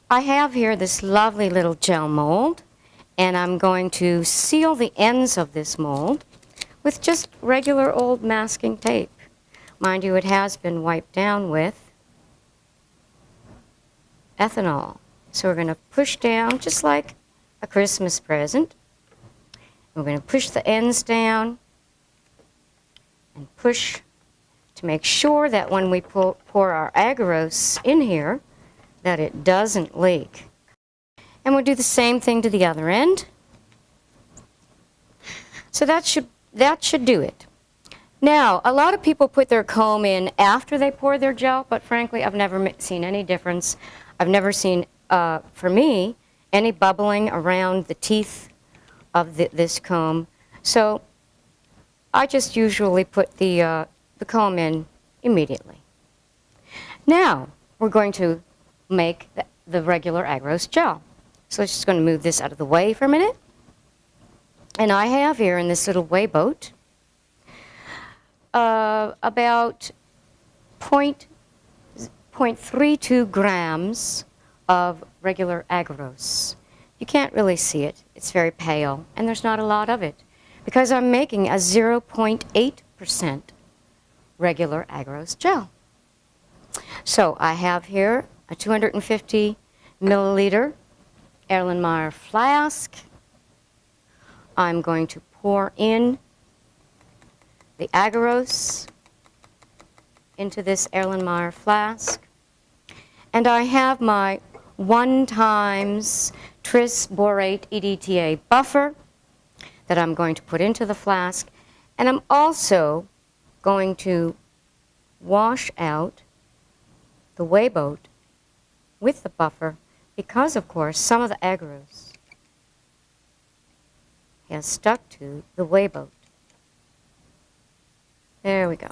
I have here this lovely little gel mold, and I'm going to seal the ends of this mold with just regular old masking tape. Mind you, it has been wiped down with ethanol. So we're going to push down just like a Christmas present. We're going to push the ends down and push to make sure that when we pour our agarose in here, that it doesn't leak. And we'll do the same thing to the other end. So that should do it. Now, a lot of people put their comb in after they pour their gel, but frankly, I've never seen any difference. I've never seen, for me, any bubbling around the teeth of this comb. So I just usually put the comb in immediately. Now, we're going to make the regular agarose gel. So I'm just going to move this out of the way for a minute. And I have here in this little weigh boat about 0.32 grams of regular agarose. You can't really see it. It's very pale, and there's not a lot of it because I'm making a 0.8% regular agarose gel. So I have here a 250 milliliter Erlenmeyer flask. I'm going to pour in the agarose into this Erlenmeyer flask. And I have my 1 times tris borate EDTA buffer that I'm going to put into the flask. And I'm also going to wash out the weigh boat with the buffer because, of course, some of the agarose has stuck to the weigh boat. There we go.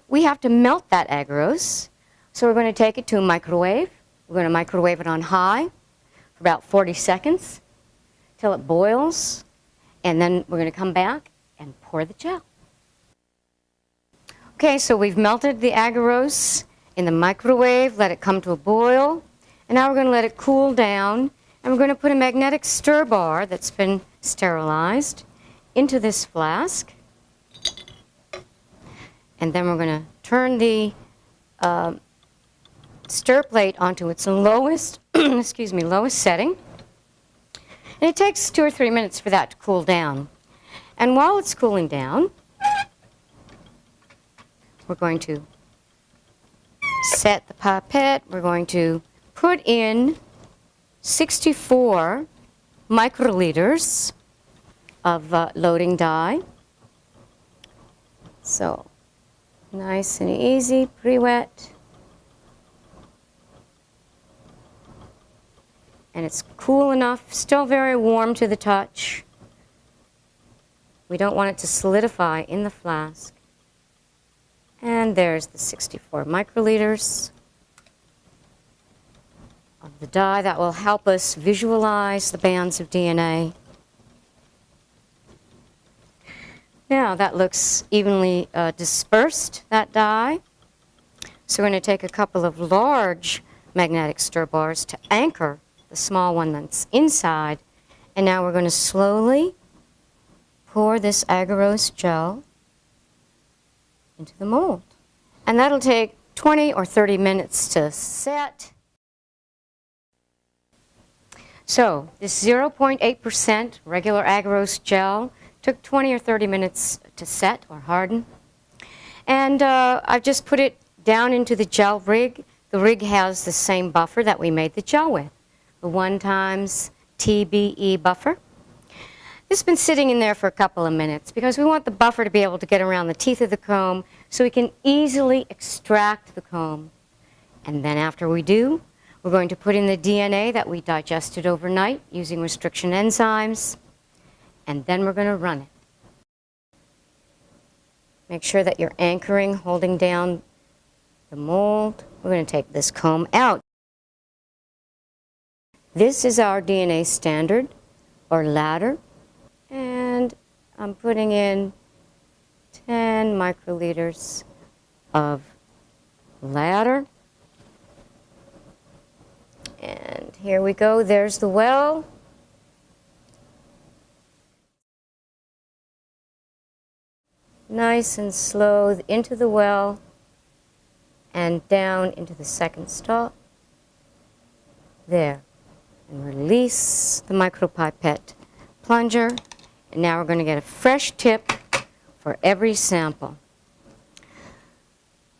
We have to melt that agarose, so we're going to take it to a microwave. We're going to microwave it on high for about 40 seconds till it boils, and then we're going to come back and pour the gel. Okay, so we've melted the agarose in the microwave, let it come to a boil, and now we're going to let it cool down, and we're going to put a magnetic stir bar that's been sterilized into this flask, and then we're going to turn the stir plate onto its lowest, excuse me, lowest setting, and it takes 2 or 3 minutes for that to cool down. And while it's cooling down, we're going to set the pipette. We're going to put in 64 microliters of loading dye. So nice and easy, pre-wet. And it's cool enough, still very warm to the touch. We don't want it to solidify in the flask. And there's the 64 microliters of the dye that will help us visualize the bands of DNA. Now that looks evenly dispersed, that dye. So we're going to take a couple of large magnetic stir bars to anchor the small one that's inside. And now we're going to slowly pour this agarose gel into the mold. And that'll take 20 or 30 minutes to set. So this 0.8% regular agarose gel took 20 or 30 minutes to set or harden. And I've just put it down into the gel rig. The rig has the same buffer that we made the gel with, the 1 times TBE buffer. This has been sitting in there for a couple of minutes because we want the buffer to be able to get around the teeth of the comb so we can easily extract the comb. And then after we do, we're going to put in the DNA that we digested overnight using restriction enzymes, and then we're going to run it. Make sure that you're anchoring, holding down the mold. We're going to take this comb out. This is our DNA standard, or ladder, and I'm putting in 10 microliters of ladder. Here we go. There's the well. Nice and slow into the well and down into the second stop. There. And release the micropipette plunger. And now we're going to get a fresh tip for every sample.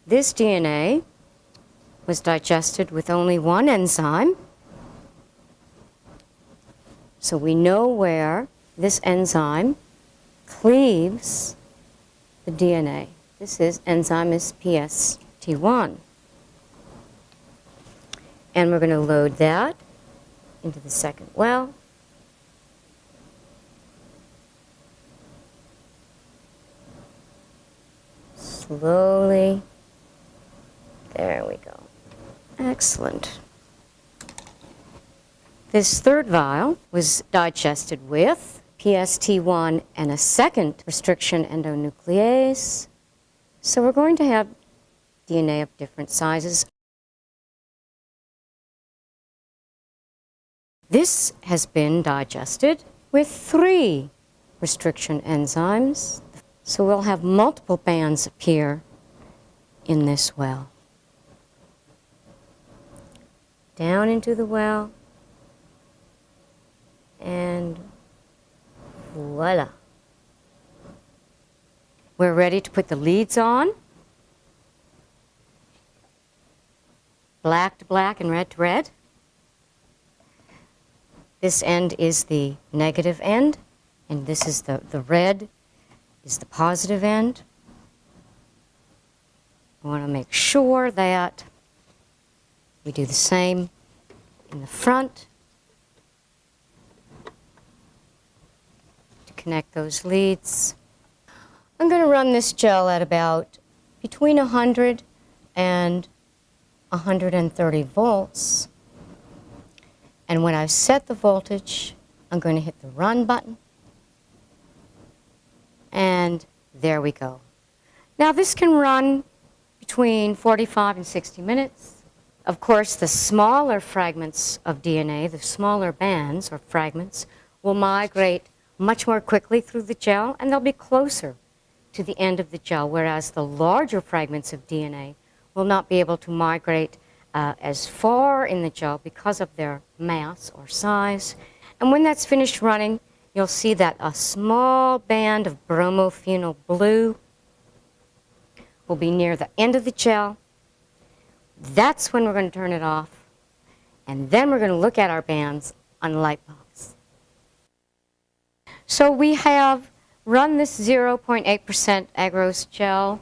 This DNA was digested with only one enzyme. So we know where this enzyme cleaves the DNA. This enzyme is PST1. And we're going to load that into the second well. Slowly. There we go. Excellent. This third vial was digested with PST1 and a second restriction endonuclease. So we're going to have DNA of different sizes. This has been digested with 3 restriction enzymes. So we'll have multiple bands appear in this well. Down into the well, and voila. We're ready to put the leads on. Black to black and red to red. This end is the negative end, and this is the red is the positive end. I want to make sure that we do the same in the front to connect those leads. I'm going to run this gel at about between 100 and 130 volts. And when I've set the voltage, I'm going to hit the run button. And there we go. Now this can run between 45 and 60 minutes. Of course, the smaller fragments of DNA, the smaller bands or fragments, will migrate much more quickly through the gel, and they'll be closer to the end of the gel, whereas the larger fragments of DNA will not be able to migrate as far in the gel because of their mass or size. And when that's finished running, you'll see that a small band of bromophenol blue will be near the end of the gel. That's when we're going to turn it off. And then we're going to look at our bands on the light box. So we have run this 0.8% agarose gel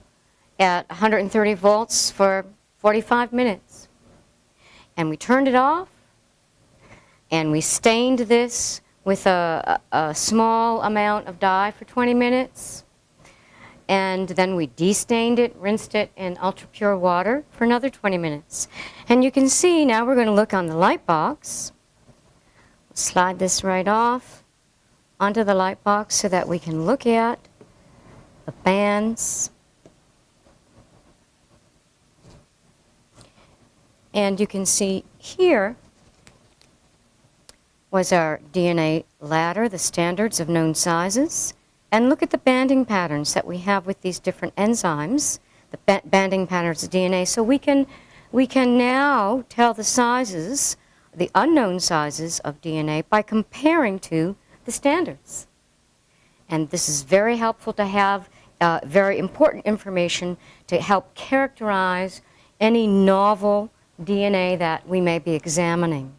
at 130 volts for 45 minutes. And we turned it off, and we stained this with a small amount of dye for 20 minutes. And then we destained it, rinsed it in ultra-pure water for another 20 minutes. And you can see now we're going to look on the light box. Slide this right off onto the light box so that we can look at the bands. And you can see here was our DNA ladder, the standards of known sizes. And look at the banding patterns that we have with these different enzymes, the banding patterns of DNA. So we can now tell the sizes, the unknown sizes of DNA by comparing to the standards. And this is very helpful to have very important information to help characterize any novel DNA that we may be examining.